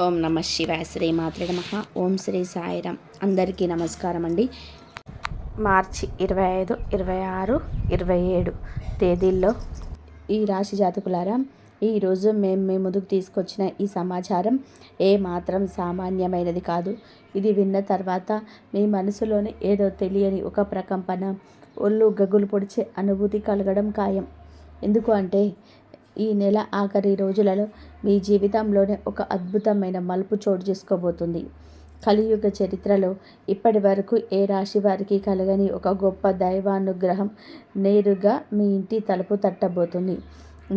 ఓం నమ శివాయ. శ్రీ మాత్రే నమః. ఓం శ్రీ సాయిరామ్. అందరికీ నమస్కారం అండి. మార్చి 25, 26, 27 తేదీల్లో ఈ రాశి జాతకులారా, ఈరోజు మేము మీ ముందుకు తీసుకొచ్చిన ఈ సమాచారం మాత్రం సామాన్యమైనది కాదు. ఇది విన్న తర్వాత మీ మనసులోని ఏదో తెలియని ఒక ప్రకంపన, ఒళ్ళు గగులు పొడిచే అనుభూతి కలగడం ఖాయం. ఎందుకు అంటే ఈ నెల ఆఖరి రోజులలో మీ జీవితంలోనే ఒక అద్భుతమైన మలుపు చోటు చేసుకోబోతుంది. కలియుగ చరిత్రలో ఇప్పటి వరకు ఏ రాశి వారికి కలగని ఒక గొప్ప దైవానుగ్రహం నేరుగా మీ ఇంటి తలుపు తట్టబోతుంది.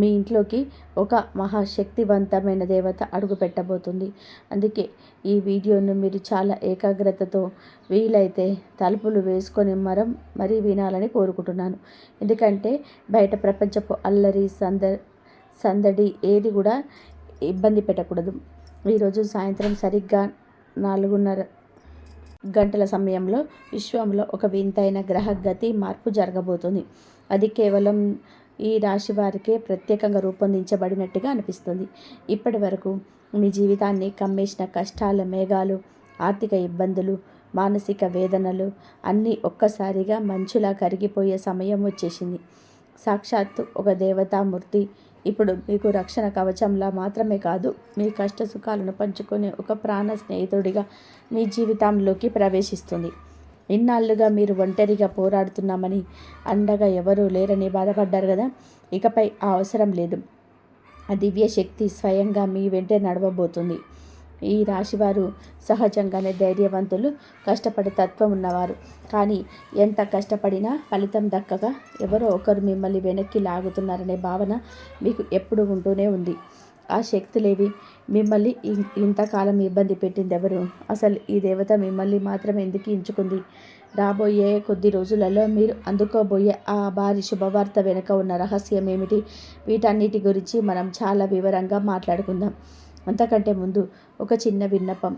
మీ ఇంట్లోకి ఒక మహాశక్తివంతమైన దేవత అడుగు పెట్టబోతుంది. అందుకే ఈ వీడియోను మీరు చాలా ఏకాగ్రతతో, వీలైతే తలుపులు వేసుకొని మరీ వినాలని కోరుకుంటున్నాను. ఎందుకంటే బయట ప్రపంచపు అల్లరి సందడి ఏది కూడా ఇబ్బంది పెట్టకూడదు. ఈరోజు సాయంత్రం సరిగ్గా 4:30 గంటల సమయంలో విశ్వంలో ఒక వింతైన గ్రహగతి మార్పు జరగబోతుంది. అది కేవలం ఈ రాశి వారికే ప్రత్యేకంగా రూపొందించబడినట్టుగా అనిపిస్తుంది. ఇప్పటి వరకు మీ జీవితాన్ని కమ్మేసిన కష్టాల మేఘాలు, ఆర్థిక ఇబ్బందులు, మానసిక వేదనలు అన్నీ ఒక్కసారిగా మంచులా కరిగిపోయే సమయం వచ్చేసింది. సాక్షాత్తు ఒక దేవతామూర్తి ఇప్పుడు మీకు రక్షణ కవచంలా మాత్రమే కాదు, మీ కష్ట సుఖాలను పంచుకునే ఒక ప్రాణ స్నేహితుడిగా మీ జీవితంలోకి ప్రవేశిస్తుంది. ఇన్నాళ్ళుగా మీరు ఒంటరిగా పోరాడుతున్నామని, అండగా ఎవరూ లేరని బాధపడ్డారు కదా. ఇకపై ఆ అవసరం లేదు. ఆ దివ్య శక్తి స్వయంగా మీ వెంటే నడవబోతుంది. ఈ రాశివారు సహజంగానే ధైర్యవంతులు, కష్టపడే తత్వం ఉన్నవారు. కానీ ఎంత కష్టపడినా ఫలితం దక్కక ఎవరో ఒకరు మిమ్మల్ని వెనక్కి లాగుతున్నారనే భావన మీకు ఎప్పుడు ఉంటూనే ఉంది. ఆ శక్తులేవి? మిమ్మల్ని ఇంతకాలం ఇబ్బంది పెట్టింది ఎవరు? అసలు ఈ దేవత మిమ్మల్ని మాత్రం ఎందుకు ఎంచుకుంది? రాబోయే కొద్ది రోజులలో మీరు అందుకోబోయే ఆ భారీ శుభవార్త వెనుక ఉన్న రహస్యం ఏమిటి? వీటన్నిటి గురించి మనం చాలా వివరంగా మాట్లాడుకుందాం. అంతకంటే ముందు ఒక చిన్న విన్నపం.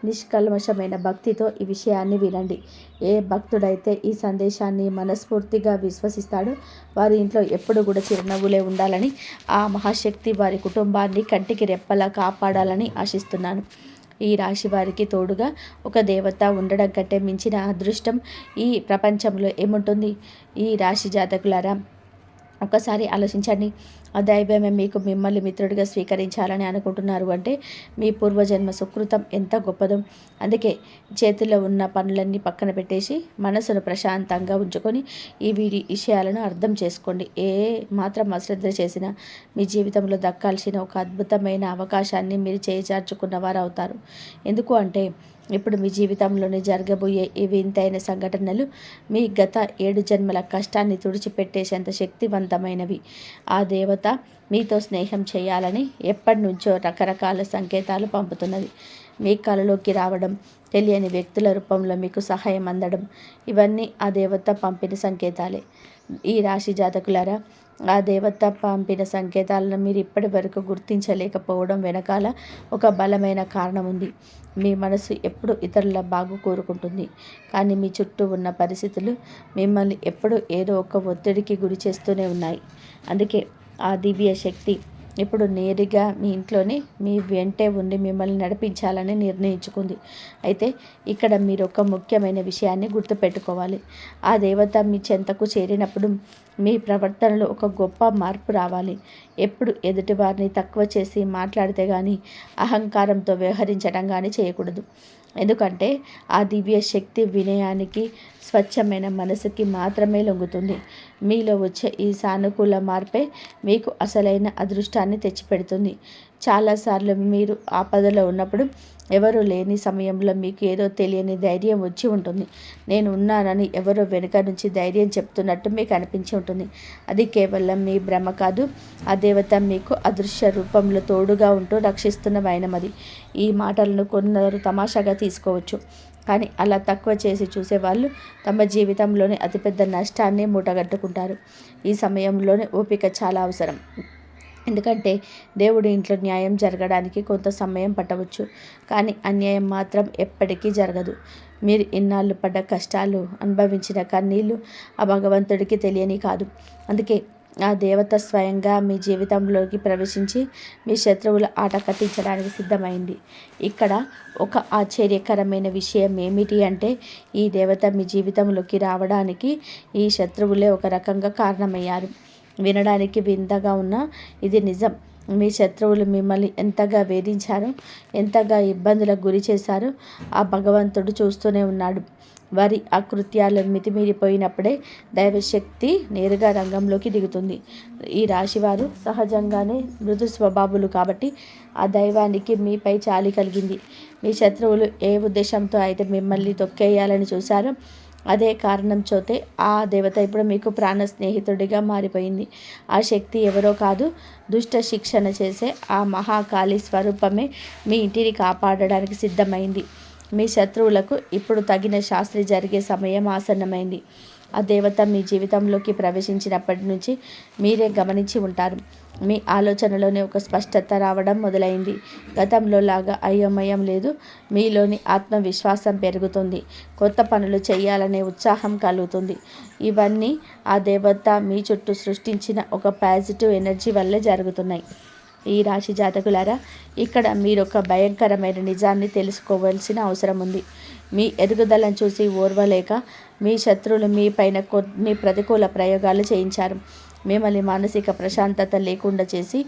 నిష్కల్మషమైన భక్తితో ఈ విషయాన్ని వినండి. ఏ భక్తుడైతే ఈ సందేశాన్ని మనస్ఫూర్తిగా విశ్వసిస్తాడో వారి ఇంట్లో ఎప్పుడు కూడా చిరునవ్వులే ఉండాలని, ఆ మహాశక్తి వారి కుటుంబాన్ని కంటికి రెప్పలా కాపాడాలని ఆశిస్తున్నాను. ఈ రాశి వారికి తోడుగా ఒక దేవత ఉండడం కంటే మించిన అదృష్టం ఈ ప్రపంచంలో ఏముంటుంది? ఈ రాశి జాతకులారా, ఒకసారి ఆలోచించండి. ఆ దైవమే మిమ్మల్ని మిత్రుడిగా స్వీకరించాలని అనుకుంటున్నారు అంటే మీ పూర్వజన్మ సుకృతం ఎంత గొప్పదో. అందుకే చేతిలో ఉన్న పనులన్నీ పక్కన పెట్టేసి మనసును ప్రశాంతంగా ఉంచుకొని ఈ విషయాలను అర్థం చేసుకోండి. మాత్రం అశ్రద్ధ చేసినా మీ జీవితంలో దక్కాల్సిన ఒక అద్భుతమైన అవకాశాన్ని మీరు చేజార్చుకున్న వారు అవుతారు. ఎందుకు అంటే ఇప్పుడు మీ జీవితంలోనే జరగబోయే ఈ వింతైన సంఘటనలు మీ గత 7 జన్మల కష్టాన్ని తుడిచిపెట్టేసేంత శక్తివంతమైనవి. ఆ దేవత మీతో స్నేహం చేయాలని ఎప్పటి నుంచో రకరకాల సంకేతాలు పంపుతున్నది. మీ కలలోకి రావడం, తెలియని వ్యక్తుల రూపంలో మీకు సహాయం అందడం, ఇవన్నీ ఆ దేవత పంపిన సంకేతాలే. ఈ రాశి జాతకులారా, ఆ దేవత పంపిన సంకేతాలను మీరు ఇప్పటి వరకు గుర్తించలేకపోవడం వెనకాల ఒక బలమైన కారణం ఉంది. మీ మనసు ఎప్పుడు ఇతరుల బాగు కోరుకుంటుంది, కానీ మీ చుట్టూ ఉన్న పరిస్థితులు మిమ్మల్ని ఎప్పుడు ఏదో ఒక ఒత్తిడికి గురి చేస్తూనే ఉన్నాయి. అందుకే ఆ దివ్య శక్తి ఇప్పుడు నేరుగా మీ ఇంట్లోనే మీ వెంటే ఉండి మిమ్మల్ని నడిపించాలని నిర్ణయించుకుంది. అయితే ఇక్కడ మీరు ఒక ముఖ్యమైన విషయాన్ని గుర్తుపెట్టుకోవాలి. ఆ దేవత మీ చెంతకు చేరినప్పుడు మీ ప్రవర్తనలో ఒక గొప్ప మార్పు రావాలి. ఎప్పుడు ఎదుటివారిని తక్కువ చేసి మాట్లాడితే కానీ, అహంకారంతో వ్యవహరించడం కానీ చేయకూడదు. ఎందుకంటే ఆ దివ్య శక్తి వినయానికి, స్వచ్ఛమైన మనసుకి మాత్రమే లొంగుతుంది. మీలో వచ్చే ఈ సానుకూల మార్పే మీకు అసలైన అదృష్టాన్ని తెచ్చిపెడుతుంది. చాలాసార్లు మీరు ఆపదలో ఉన్నప్పుడు, ఎవరూ లేని సమయంలో మీకు ఏదో తెలియని ధైర్యం వచ్చి ఉంటుంది. నేను ఉన్నానని ఎవరో వెనుక నుంచి ధైర్యం చెప్తున్నట్టు మీకు అనిపించి ఉంటుంది. అది కేవలం మీ భ్రమ కాదు. ఆ దేవత మీకు అదృశ్య రూపంలో తోడుగా ఉంటూ రక్షిస్తున్న వైనమది. ఈ మాటలను కొందరు తమాషాగా తీసుకోవచ్చు, కానీ అలా తక్కువ చేసి చూసేవాళ్ళు తమ జీవితంలోనే అతిపెద్ద నష్టాన్ని మూటగట్టుకుంటారు. ఈ సమయంలోనే ఓపిక చాలా అవసరం. ఎందుకంటే దేవుడి ఇంట్లో న్యాయం జరగడానికి కొంత సమయం పట్టవచ్చు, కానీ అన్యాయం మాత్రం ఎప్పటికీ జరగదు. మీరు ఇన్నాళ్ళు పడ్డ కష్టాలు, అనుభవించిన కన్నీళ్ళు ఆ భగవంతుడికి తెలియని కాదు. అందుకే ఆ దేవత స్వయంగా మీ జీవితంలోకి ప్రవేశించి మీ శత్రువుల ఆట కట్టించడానికి సిద్ధమైంది. ఇక్కడ ఒక ఆశ్చర్యకరమైన విషయం ఏమిటి అంటే, ఈ దేవత మీ జీవితంలోకి రావడానికి ఈ శత్రువులే ఒక రకంగా కారణమయ్యారు. వినడానికి వింతగా ఉన్నా ఇది నిజం. మీ శత్రువులు మిమ్మల్ని ఎంతగా వేధించారో, ఎంతగా ఇబ్బందులకు గురి చేశారో ఆ భగవంతుడు చూస్తూనే ఉన్నాడు. వారి అకృత్యాలు మితిమీరిపోయినప్పుడే దైవశక్తి నేరుగా రంగంలోకి దిగుతుంది. ఈ రాశివారు సహజంగానే మృదు స్వభావులు కాబట్టి ఆ దైవానికి మీపై చాలి కలిగింది. మీ శత్రువులు ఏ ఉద్దేశంతో అయితే మిమ్మల్ని తొక్కేయాలని చూశారో అదే కారణం చోతే ఆ దేవత ఇప్పుడు మీకు ప్రాణ స్నేహితుడిగా మారిపోయింది. ఆ శక్తి ఎవరో కాదు, దుష్ట శిక్షణ చేసే ఆ మహాకాళి స్వరూపమే మీ ఇంటిని కాపాడడానికి సిద్ధమైంది. మీ శత్రువులకు ఇప్పుడు తగిన శాస్త్రి జరిగే సమయం ఆసన్నమైంది. ఆ దేవత మీ జీవితంలోకి ప్రవేశించినప్పటి నుంచి మీరే గమనించి ఉంటారు. మీ ఆలోచనలోనే ఒక స్పష్టత రావడం మొదలైంది. గతంలో లాగా అయోమయం లేదు. మీలోని ఆత్మవిశ్వాసం పెరుగుతుంది. కొత్త పనులు చేయాలనే ఉత్సాహం కలుగుతుంది. ఇవన్నీ ఆ దేవత మీ చుట్టూ సృష్టించిన ఒక పాజిటివ్ ఎనర్జీ వల్లే జరుగుతున్నాయి. ఈ రాశి జాతకులారా, ఇక్కడ మీరు ఒక భయంకరమైన నిజాన్ని తెలుసుకోవాల్సిన అవసరం ఉంది. మీ ఎదుగుదలను చూసి ఓర్వలేక మీ శత్రువులు మీ పైన కొన్ని ప్రతికూల ప్రయోగాలు చేయించారు. మిమ్మల్ని మానసిక ప్రశాంతత లేకుండా చేసి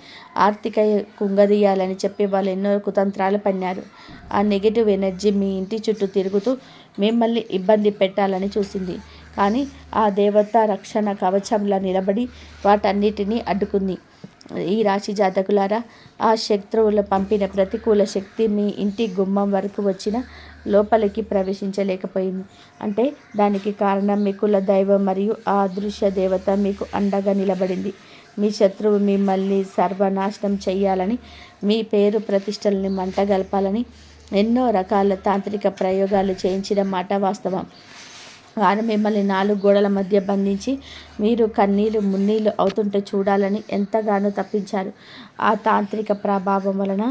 ఆర్థిక కుంగదీయాలని చెప్పి వాళ్ళు ఎన్నో కుతంత్రాలు పన్నారు. ఆ నెగిటివ్ ఎనర్జీ మీ ఇంటి చుట్టూ తిరుగుతూ మిమ్మల్ని ఇబ్బంది పెట్టాలని చూసింది. కానీ ఆ దేవత రక్షణ కవచంలా నిలబడి వాటన్నిటినీ అడ్డుకుంది. ఈ రాశి జాతకులారా, ఆ శత్రువులు పంపిన ప్రతికూల శక్తి మీ ఇంటి గుమ్మం వరకు వచ్చిన లోపలికి ప్రవేశించలేకపోయింది. అంటే దానికి కారణం మీ కుల దైవం మరియు ఆ అదృశ్య దేవత మీకు అండగా నిలబడింది. మీ శత్రువు మిమ్మల్ని సర్వనాశనం చేయాలని, మీ పేరు ప్రతిష్టలని మంటగలపాలని ఎన్నో రకాల తాంత్రిక ప్రయోగాలు చేయించిన మాట వాస్తవం. వారు మిమ్మల్ని 4 గోడల మధ్య బంధించి మీరు కన్నీళ్ళు మున్నీళ్ళు అవుతుంటే చూడాలని ఎంతగానో తప్పించారు. ఆ తాంత్రిక ప్రభావం వలన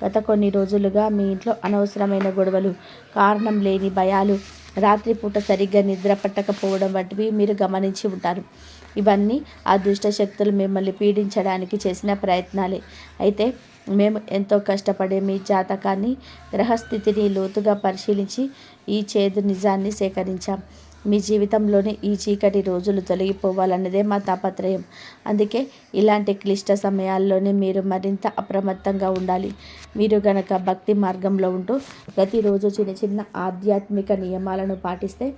గత కొన్ని రోజులుగా మీ ఇంట్లో అనవసరమైన గొడవలు, కారణం లేని భయాలు, రాత్రిపూట సరిగ్గా నిద్ర పట్టకపోవడం వంటివి మీరు గమనించి ఉంటారు. ఇవన్నీ ఆ దుష్ట శక్తులు మిమ్మల్ని పీడించడానికి చేసిన ప్రయత్నాలే. అయితే మేము ఎంతో కష్టపడే మీ జాతకాన్ని, గ్రహస్థితిని లోతుగా పరిశీలించి ఈ చేదు నిజాన్ని సేకరించాం. మీ జీవితంలోని ఈ చీకటి రోజులు తొలగిపోవాలన్నదే మా తాపత్రయం. అందుకే ఇలాంటి క్లిష్ట సమయాల్లోనే మీరు మరింత అప్రమత్తంగా ఉండాలి. మీరు గనక భక్తి మార్గంలో ఉంటూ ప్రతిరోజు చిన్న చిన్న ఆధ్యాత్మిక నియమాలను పాటిస్తే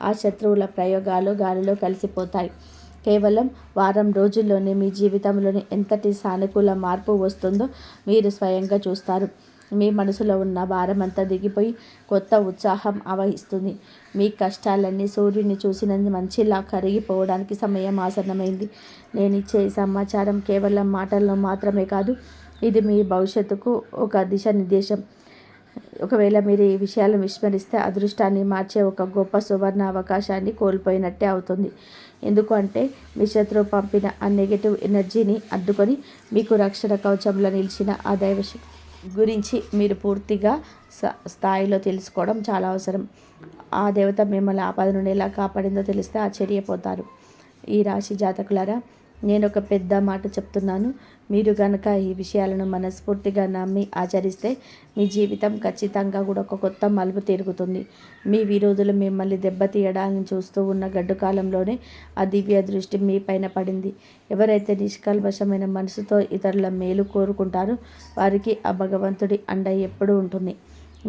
ఆ శత్రువుల ప్రయోగాలు గాలిలో కలిసిపోతాయి. కేవలం వారం రోజుల్లోనే మీ జీవితంలోని ఎంతటి సానుకూల మార్పు వస్తుందో మీరు స్వయంగా చూస్తారు. మీ మనసులో ఉన్న భారమంతా దిగిపోయి కొత్త ఉత్సాహం ఆవహిస్తుంది. మీ కష్టాలన్నీ సూర్యుని చూసిన మంచిలా కరిగిపోవడానికి సమయం ఆసన్నమైంది. నేను ఇచ్చే సమాచారం కేవలం మాటల్లో మాత్రమే కాదు, ఇది మీ భవిష్యత్తుకు ఒక దిశానిర్దేశం. ఒకవేళ మీరు ఈ విషయాలను విస్మరిస్తే అదృష్టాన్ని మార్చే ఒక గొప్ప సువర్ణ అవకాశాన్ని కోల్పోయినట్టే అవుతుంది. ఎందుకు అంటే మీ శత్రువు పంపిన ఆ నెగిటివ్ ఎనర్జీని అడ్డుకొని మీకు రక్షణ కవచంలో నిలిచిన ఆ దైవశక్తి గురించి మీరు పూర్తిగా స్థాయిలో తెలుసుకోవడం చాలా అవసరం. ఆ దేవత మిమ్మల్ని ఆపద నుండి ఎలా కాపాడిందో తెలిస్తే ఆశ్చర్యపోతారు. ఈ రాశి జాతకులారా, నేను ఒక పెద్ద మాట చెప్తున్నాను. మీరు కనుక ఈ విషయాలను మనస్ఫూర్తిగా నమ్మి ఆచరిస్తే మీ జీవితం ఖచ్చితంగా కూడా ఒక కొత్త మలుపు తిరుగుతుంది. మీ విరోధులు మిమ్మల్ని దెబ్బతీయడాన్ని చూస్తూ ఉన్న గడ్డు కాలంలోనే ఆ దివ్య దృష్టి మీ పైన పడింది. ఎవరైతే నిష్కల్మషమైన మనసుతో ఇతరుల మేలు కోరుకుంటారో వారికి ఆ భగవంతుడి అండ ఎప్పుడూ ఉంటుంది.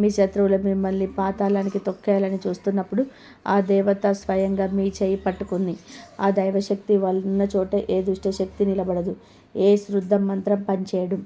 మీ శత్రువులు మిమ్మల్ని పాతాళానికి తొక్కేయాలని చూస్తున్నప్పుడు ఆ దేవత స్వయంగా మీ చేయి పట్టుకుంది. ఆ దైవశక్తి ఉన్న చోట ఏ దుష్టశక్తి నిలబడదు, ఏ శుద్ధ మంత్రం పనిచేయడం.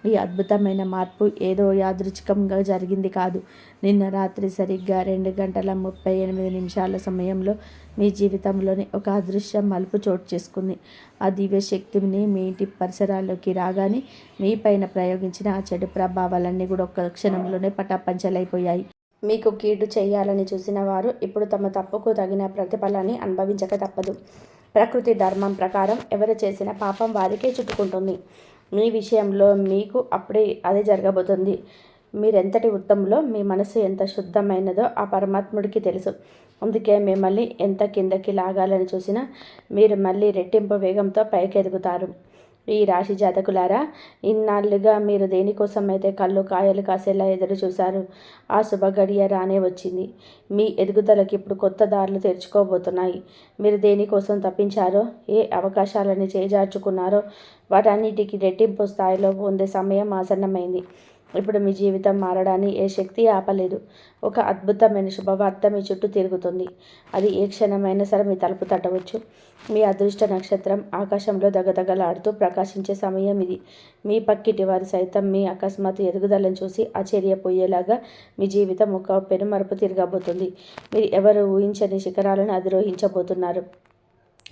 ఈ అద్భుతమైన మార్పు ఏదో యాదృచ్ఛికంగా జరిగింది కాదు. నిన్న రాత్రి సరిగ్గా 2:38 సమయంలో మీ జీవితంలోని ఒక అదృశ్య మలుపు చోటు చేసుకుంది. ఆ దివ్య శక్తిని మీ ఇంటి పరిసరాల్లోకి రాగానే మీ పైన ప్రయోగించిన ఆ చెడు ప్రభావాలన్నీ కూడా ఒక్క క్షణంలోనే పటాపంచలైపోయాయి. మీకు కీడు చేయాలని చూసిన వారు ఇప్పుడు తమ తప్పుకు తగిన ప్రతిఫలాన్ని అనుభవించక తప్పదు. ప్రకృతి ధర్మం ప్రకారం ఎవరు చేసిన పాపం వారికే చుట్టుకుంటుంది. మీ విషయంలో మీకు అప్పుడే అదే జరగబోతుంది. మీరెంతటి ఉత్తములో మీ మనసు ఎంత శుద్ధమైనదో ఆ పరమాత్ముడికి తెలుసు. అందుకే మిమ్మల్ని ఎంత కిందకి లాగాలని చూసినా మీరు మళ్ళీ రెట్టింపు వేగంతో పైకెదుగుతారు. ఈ రాశి జాతకులారా, ఇన్నాళ్ళుగా మీరు దేనికోసమైతే కళ్ళు కాయలు కాసేలా ఎదురు చూశారు, ఆ శుభగడియ రానే వచ్చింది. మీ ఎదుగుదలకి ఇప్పుడు కొత్త దారులు తెరుచుకోబోతున్నాయి. మీరు దేనికోసం తప్పించారో, ఏ అవకాశాలని చేజార్చుకున్నారో వాటన్నిటికీ రెట్టింపు స్థాయిలో పొందే సమయం ఆసన్నమైంది. ఇప్పుడు మీ జీవితం మారడాన్ని ఏ శక్తి ఆపలేదు. ఒక అద్భుతమైన శుభవార్త మీ చుట్టూ తిరుగుతుంది. అది ఏ క్షణమైనా సరే మీ తలుపు తట్టవచ్చు. మీ అదృష్ట నక్షత్రం ఆకాశంలో దగదగలాడుతూ ప్రకాశించే సమయం ఇది. మీ పక్కిటి వారు సైతం మీ అకస్మాత్తు ఎదుగుదలను చూసి ఆశ్చర్యపోయేలాగా మీ జీవితం ఒక పెనుమరుపు తిరగబోతుంది. మీరు ఎవరు ఊహించని శిఖరాలను అధిరోహించబోతున్నారు.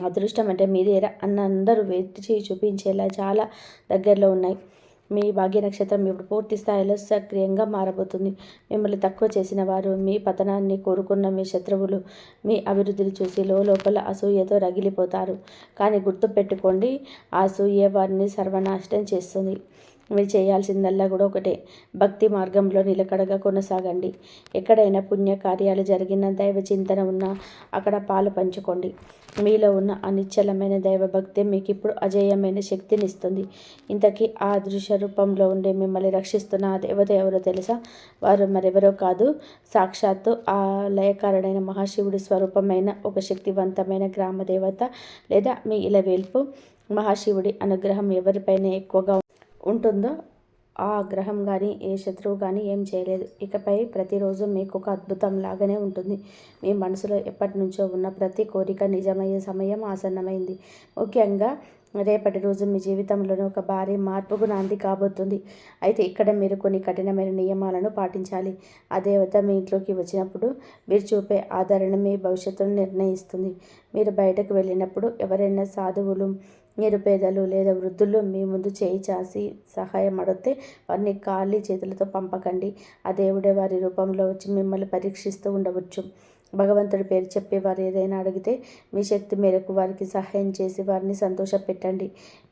అదృష్టం అంటే మీదేరా అన్న అందరూ వెతికి చూపించేలా చాలా దగ్గరలో ఉన్నాయి. మీ భాగ్య నక్షత్రం ఇప్పుడు పూర్తి స్థాయిలో సక్రియంగా మారబోతుంది. మిమ్మల్ని తక్కువ చేసిన వారు, మీ పతనాన్ని కోరుకున్న మీ శత్రువులు మీ అభివృద్ధిని చూసి లోపల అసూయతో రగిలిపోతారు. కానీ గుర్తుపెట్టుకోండి, ఆ అసూయ వారిని సర్వనాశనం చేస్తుంది. మీరు చేయాల్సిందల్లా కూడా ఒకటే, భక్తి మార్గంలో నిలకడగా కొనసాగండి. ఎక్కడైనా పుణ్యకార్యాలు జరిగిన దైవ చింతన ఉన్నా అక్కడ పాలు పంచుకోండి. మీలో ఉన్న అనిశ్చలమైన దైవభక్తి మీకు ఇప్పుడు అజేయమైన శక్తినిస్తుంది. ఇంతకీ ఆ దృశ్య రూపంలో ఉండే మిమ్మల్ని రక్షిస్తున్న ఆ దేవత ఎవరో తెలుసా? వారు మరెవరో కాదు, సాక్షాత్తు ఆ లయకారుడైన మహాశివుడి స్వరూపమైన ఒక శక్తివంతమైన గ్రామ దేవత లేదా మీ ఇలవేల్పు. మహాశివుడి అనుగ్రహం ఎవరిపైన ఎక్కువగా ఉంటుందో ఆ గ్రహం కానీ ఏ శత్రువు కానీ ఏం చేయలేదు. ఇకపై ప్రతిరోజు మీకు ఒక అద్భుతం లాగానే ఉంటుంది. మీ మనసులో ఎప్పటి నుంచో ఉన్న ప్రతి కోరిక నిజమయ్యే సమయం ఆసన్నమైంది. ముఖ్యంగా రేపటి రోజు మీ జీవితంలోనే ఒక భారీ మార్పుకు నాంది కాబోతుంది. అయితే ఇక్కడ మీరు కొన్ని కఠినమైన నియమాలను పాటించాలి. ఆ దేవత మీ ఇంట్లోకి వచ్చినప్పుడు మీరు చూపే ఆదరణ మీ భవిష్యత్తును నిర్ణయిస్తుంది. మీరు బయటకు వెళ్ళినప్పుడు ఎవరైనా సాధువులు, నిరుపేదలు లేదా వృద్ధులు మీ ముందు చేయి చాసి సహాయం అడిగితే వారిని ఖాళీ చేతులతో పంపకండి. ఆ దేవుడే వారి రూపంలో వచ్చి మిమ్మల్ని పరీక్షిస్తూ ఉండవచ్చు. భగవంతుడి పేరు చెప్పి వారు ఏదైనా అడిగితే మీ శక్తి మేరకు వారికి సహాయం చేసి వారిని సంతోషపెట్టండి.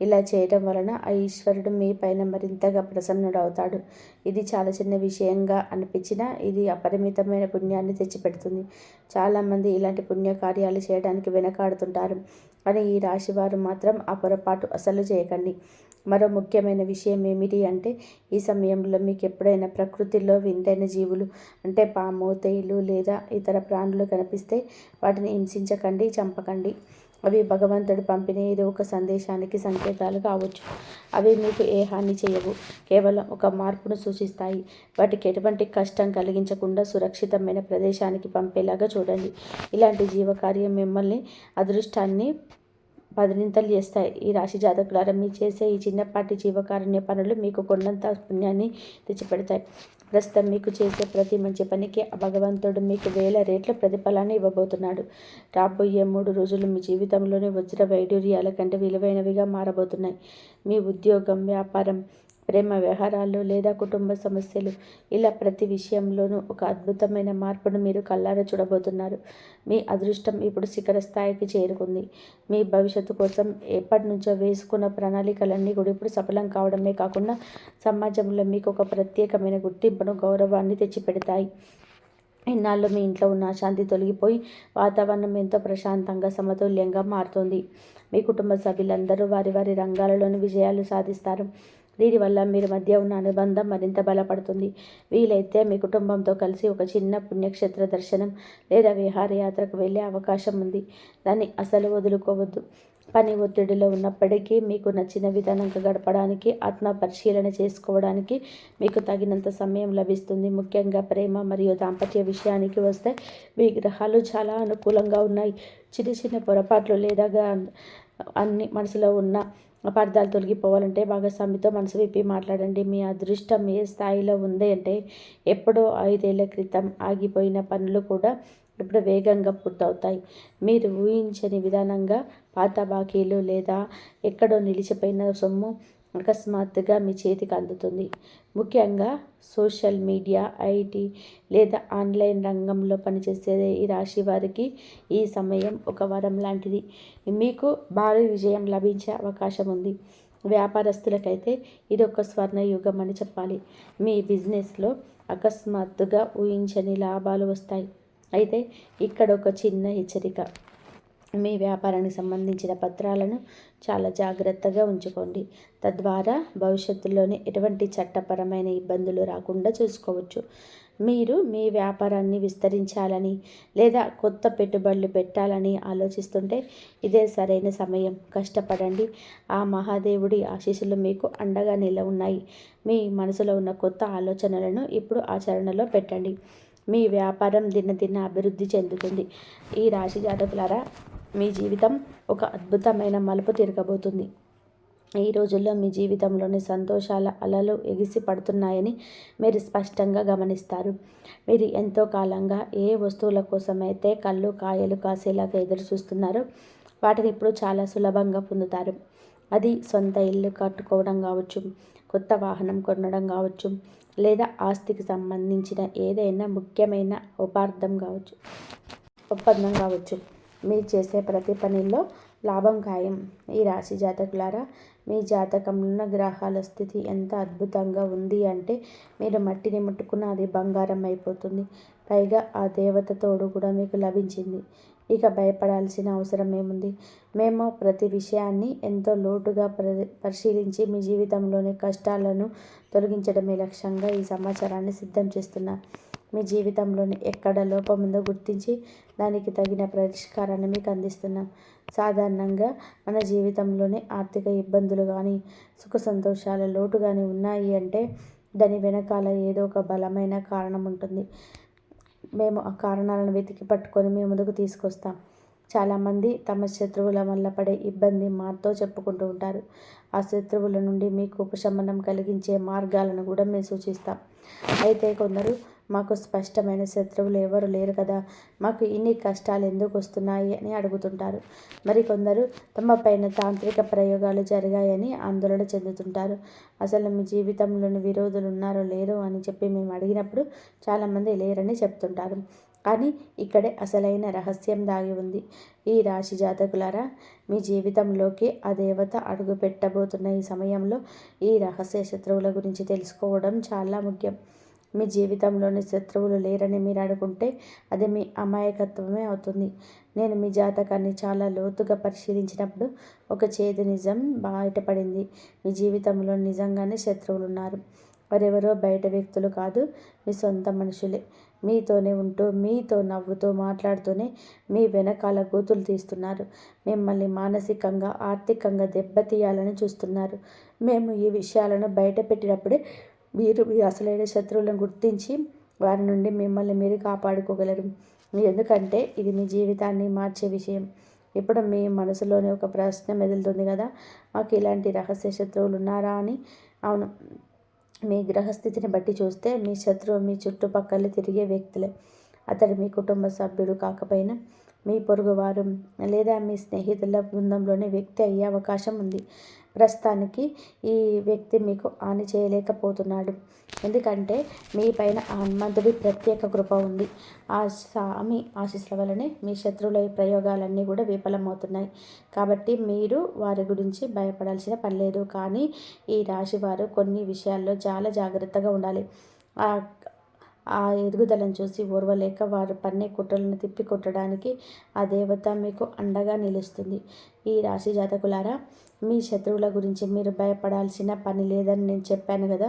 ఇలా చేయడం వలన ఆ ఈశ్వరుడు మీ పైన మరింతగా ప్రసన్నుడవుతాడు. ఇది చాలా చిన్న విషయంగా అనిపించినా ఇది అపరిమితమైన పుణ్యాన్ని తెచ్చిపెడుతుంది. చాలామంది ఇలాంటి పుణ్యకార్యాలు చేయడానికి వెనకాడుతుంటారు. కానీ ఈ రాశి వారు మాత్రం ఆ పొరపాటు అసలు చేయకండి. మరో ముఖ్యమైన విషయం ఏమిటి అంటే, ఈ సమయంలో మీకు ఎప్పుడైనా ప్రకృతిలో వింతైన జీవులు అంటే పాము, తేలు లేదా ఇతర ప్రాణులు కనిపిస్తే వాటిని హింసించకండి, చంపకండి. అవి భగవంతుడు పంపిన ఏదో ఒక సందేశానికి సంకేతాలు కావచ్చు. అవి మీకు ఏ హాని చేయవు, కేవలం ఒక మార్పును సూచిస్తాయి. వాటికి ఎటువంటి కష్టం కలిగించకుండా సురక్షితమైన ప్రదేశానికి పంపేలాగా చూడండి. ఇలాంటి జీవకార్యం మిమ్మల్ని అదృష్టాన్ని పదినింతలు చేస్తాయి. ఈ రాశి జాతకులారా, మీరు చేసే ఈ చిన్నపాటి జీవకారుణ్య పనులు మీకు కొండంత పుణ్యాన్ని తెచ్చిపెడతాయి. ప్రస్తుతం మీకు చేసే ప్రతి మంచి పనికి ఆ భగవంతుడు మీకు 1000 రెట్ల ప్రతిఫలాన్ని ఇవ్వబోతున్నాడు. రాబోయే 3 రోజులు మీ జీవితంలోని వజ్ర వైడూర్యాల కంటే విలువైనవిగా మారబోతున్నాయి. మీ ఉద్యోగం, వ్యాపారం, ప్రేమ వ్యవహారాలు లేదా కుటుంబ సమస్యలు, ఇలా ప్రతి విషయంలోనూ ఒక అద్భుతమైన మార్పును మీరు కళ్ళారా చూడబోతున్నారు. మీ అదృష్టం ఇప్పుడు శిఖర స్థాయికి చేరుకుంది. మీ భవిష్యత్తు కోసం ఎప్పటి నుంచో వేసుకున్న ప్రణాళికలన్నీ కూడా ఇప్పుడు సఫలం కావడమే కాకుండా సమాజంలో మీకు ఒక ప్రత్యేకమైన గుర్తింపును, గౌరవాన్ని తెచ్చిపెడతాయి. ఇన్నాళ్ళు మీ ఇంట్లో ఉన్న అశాంతి తొలగిపోయి వాతావరణం ఎంతో ప్రశాంతంగా, సమతుల్యంగా మారుతుంది. మీ కుటుంబ సభ్యులందరూ వారి వారి రంగాలలోని విజయాలు సాధిస్తారు. దీనివల్ల మీరు మధ్య ఉన్న అనుబంధం మరింత బలపడుతుంది. వీలైతే మీ కుటుంబంతో కలిసి ఒక చిన్న పుణ్యక్షేత్ర దర్శనం లేదా విహారయాత్రకు వెళ్ళే అవకాశం ఉంది. దాన్ని అసలు వదులుకోవద్దు. పని ఒత్తిడిలో ఉన్నప్పటికీ మీకు నచ్చిన విధానంగా గడపడానికి, ఆత్మ పరిశీలన చేసుకోవడానికి మీకు తగినంత సమయం లభిస్తుంది. ముఖ్యంగా ప్రేమ మరియు దాంపత్య విషయానికి వస్తే మీ గ్రహాలు చాలా అనుకూలంగా ఉన్నాయి. చిన్న చిన్న పొరపాట్లు లేదా అన్ని మనసులో ఉన్న అపార్థాలు తొలగిపోవాలంటే భాగస్వామితో మనసు విప్పి మాట్లాడండి. మీ అదృష్టం ఏ స్థాయిలో ఉంది అంటే, ఎప్పుడో 5 ఏళ్ల క్రితం ఆగిపోయిన పనులు కూడా ఇప్పుడు వేగంగా పూర్తవుతాయి. మీరు ఊహించని విధానంగా పాత బాకీలు లేదా ఎక్కడో నిలిచిపోయిన సొమ్ము అకస్మాత్తుగా మీ చేతికి అందుతుంది. ముఖ్యంగా సోషల్ మీడియా, ఐటీ లేదా ఆన్లైన్ రంగంలో పనిచేసే ఈ రాశి వారికి ఈ సమయం ఒక వరం లాంటిది. మీకు భారీ విజయం లభించే అవకాశం ఉంది. వ్యాపారస్తులకైతే ఇది ఒక స్వర్ణయుగం అని చెప్పాలి. మీ బిజినెస్లో అకస్మాత్తుగా ఊహించని లాభాలు వస్తాయి. అయితే ఇక్కడ ఒక చిన్న హెచ్చరిక. మీ వ్యాపారానికి సంబంధించిన పత్రాలను చాలా జాగ్రత్తగా ఉంచుకోండి. తద్వారా భవిష్యత్తులోనే ఎటువంటి చట్టపరమైన ఇబ్బందులు రాకుండా చూసుకోవచ్చు. మీరు మీ వ్యాపారాన్ని విస్తరించాలని లేదా కొత్త పెట్టుబడులు పెట్టాలని ఆలోచిస్తుంటే ఇదే సరైన సమయం. కష్టపడండి. ఆ మహాదేవుడి ఆశీస్సులు మీకు అండగా ఉన్నాయి. మీ మనసులో ఉన్న కొత్త ఆలోచనలను ఇప్పుడు ఆచరణలో పెట్టండి. మీ వ్యాపారం దినదిన అభివృద్ధి చెందుతుంది. ఈ రాశి జాతకులారా, మీ జీవితం ఒక అద్భుతమైన మలుపు తిరగబోతుంది. ఈ రోజుల్లో మీ జీవితంలోని సంతోషాల అలలు ఎగిసి పడుతున్నాయని మీరు స్పష్టంగా గమనిస్తారు. మీరు ఎంతో కాలంగా ఏ వస్తువుల కోసమైతే కళ్ళు కాయలు కాసేలాగా ఎదురు చూస్తున్నారో వాటిని ఇప్పుడు చాలా సులభంగా పొందుతారు. అది సొంత ఇల్లు కట్టుకోవడం కావచ్చు, కొత్త వాహనం కొనడం కావచ్చు, లేదా ఆస్తికి సంబంధించిన ఏదైనా ముఖ్యమైన ఒప్పందం కావచ్చు. మీరు చేసే ప్రతి పనిలో లాభం ఖాయం. ఈ రాశి జాతకులారా, మీ జాతకంలో ఉన్న గ్రహాల స్థితి ఎంత అద్భుతంగా ఉంది అంటే మీరు మట్టిని ముట్టుకున్న అది బంగారం అయిపోతుంది. పైగా ఆ దేవత తోడు కూడా మీకు లభించింది. ఇక భయపడాల్సిన అవసరం ఏముంది? మేము ప్రతి విషయాన్ని ఎంతో లోతుగా పరిశీలించి మీ జీవితంలోని కష్టాలను తొలగించడమే లక్ష్యంగా ఈ సమాచారాన్ని సిద్ధం చేస్తున్నాం. మీ జీవితంలోని ఎక్కడ లోపం ఉందో గుర్తించి దానికి తగిన పరిష్కారాన్ని మీకు అందిస్తున్నాం. సాధారణంగా మన జీవితంలోని ఆర్థిక ఇబ్బందులు కానీ, సుఖ సంతోషాల లోటు కానీ ఉన్నాయి అంటే దాని వెనకాల ఏదో ఒక బలమైన కారణం ఉంటుంది. మేము ఆ కారణాలను వెతికి పట్టుకొని మీ ముందుకు తీసుకొస్తాం. చాలామంది తమ శత్రువుల వల్ల పడే ఇబ్బంది మాతో చెప్పుకుంటూ ఉంటారు. ఆ శత్రువుల నుండి మీకు ఉపశమనం కలిగించే మార్గాలను కూడా మేము సూచిస్తాం. అయితే కొందరు మాకు స్పష్టమైన శత్రువులు ఎవరు లేరు కదా, మాకు ఇన్ని కష్టాలు ఎందుకు వస్తున్నాయి అని అడుగుతుంటారు. మరికొందరు తమ పైన తాంత్రిక ప్రయోగాలు జరిగాయని ఆందోళన చెందుతుంటారు. అసలు మీ జీవితంలోని విరోధులు ఉన్నారో లేరో అని చెప్పి మేము అడిగినప్పుడు చాలామంది లేరని చెప్తుంటారు. కానీ ఇక్కడే అసలైన రహస్యం దాగి ఉంది. ఈ రాశి జాతకులారా, మీ జీవితంలోకి ఆ దేవత అడుగు పెట్టబోతున్న ఈ సమయంలో ఈ రహస్య శత్రువుల గురించి తెలుసుకోవడం చాలా ముఖ్యం. మీ జీవితంలోని శత్రువులు లేరని మీరు అనుకుంటే అది మీ అమాయకత్వమే అవుతుంది. నేను మీ జాతకాన్ని చాలా లోతుగా పరిశీలించినప్పుడు ఒక చేదు నిజం బయటపడింది. మీ జీవితంలో నిజంగానే శత్రువులు ఉన్నారు. వారెవరో బయట వ్యక్తులు కాదు, మీ సొంత మనుషులే. మీతోనే ఉంటూ, మీతో నవ్వుతూ, మాట్లాడుతూనే మీ వెనకాల గోతులు తీస్తున్నారు. మిమ్మల్ని మానసికంగా, ఆర్థికంగా దెబ్బతీయాలని చూస్తున్నారు. మేము ఈ విషయాలను బయట పెట్టినప్పుడే మీరు మీ అసలైన శత్రువులను గుర్తించి వారి నుండి మిమ్మల్ని మీరు కాపాడుకోగలరు. ఎందుకంటే ఇది మీ జీవితాన్ని మార్చే విషయం. ఇప్పుడు మీ మనసులోనే ఒక ప్రశ్న మెదులుతుంది కదా, మాకు ఇలాంటి రహస్య శత్రువులు ఉన్నారా అని. అవును, మీ గ్రహస్థితిని బట్టి చూస్తే మీ శత్రువు మీ చుట్టుపక్కల తిరిగే వ్యక్తులే. అతడు మీ కుటుంబ సభ్యుడు కాకపోయినా మీ పొరుగువారు లేదా మీ స్నేహితుల బృందంలోని వ్యక్తి అయ్యే అవకాశం ఉంది. ప్రస్తుతానికి ఈ వ్యక్తి మీకు హాని చేయలేకపోతున్నాడు. ఎందుకంటే మీ పైన ఆ హనుమంతుడి ప్రత్యేక కృప ఉంది. ఆ స్వామి ఆశీస్సుల వల్లనే మీ శత్రువుల ప్రయోగాలన్నీ కూడా విఫలమవుతున్నాయి. కాబట్టి మీరు వారి గురించి భయపడాల్సిన పని లేదు. కానీ ఈ రాశి వారు కొన్ని విషయాల్లో చాలా జాగ్రత్తగా ఉండాలి. ఆ ఎదుగుదలను చూసి ఓర్వలేక వారు పన్నే కుట్రలను తిప్పికొట్టడానికి ఆ దేవత మీకు అండగా నిలుస్తుంది. ఈ రాశి జాతకులారా, మీ శత్రువుల గురించి మీరు భయపడాల్సిన పని లేదని నేను చెప్పాను కదా.